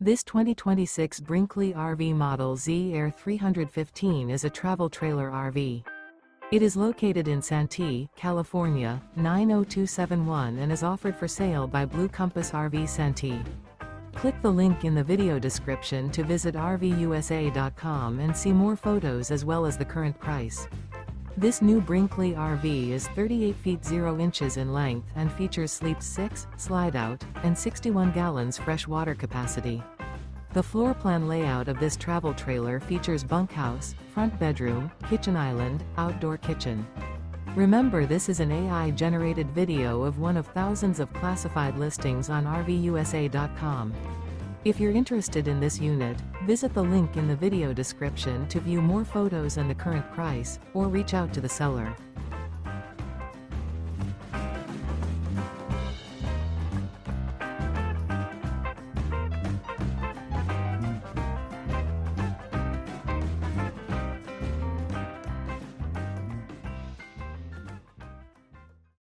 This 2026 Brinkley RV Model Z Air 315 is a travel trailer RV. It is located in Santee, California, 90271 and is offered for sale by Blue Compass RV Santee. Click the link in the video description to visit RVUSA.com and see more photos as well as the current price. This new Brinkley RV is 38 feet 0 inches in length and features sleep 6, slide-out, and 61 gallons fresh water capacity. The floor plan layout of this travel trailer features bunkhouse, front bedroom, kitchen island, outdoor kitchen. Remember, this is an AI-generated video of one of thousands of classified listings on RVUSA.com. If you're interested in this unit, visit the link in the video description to view more photos and the current price, or reach out to the seller.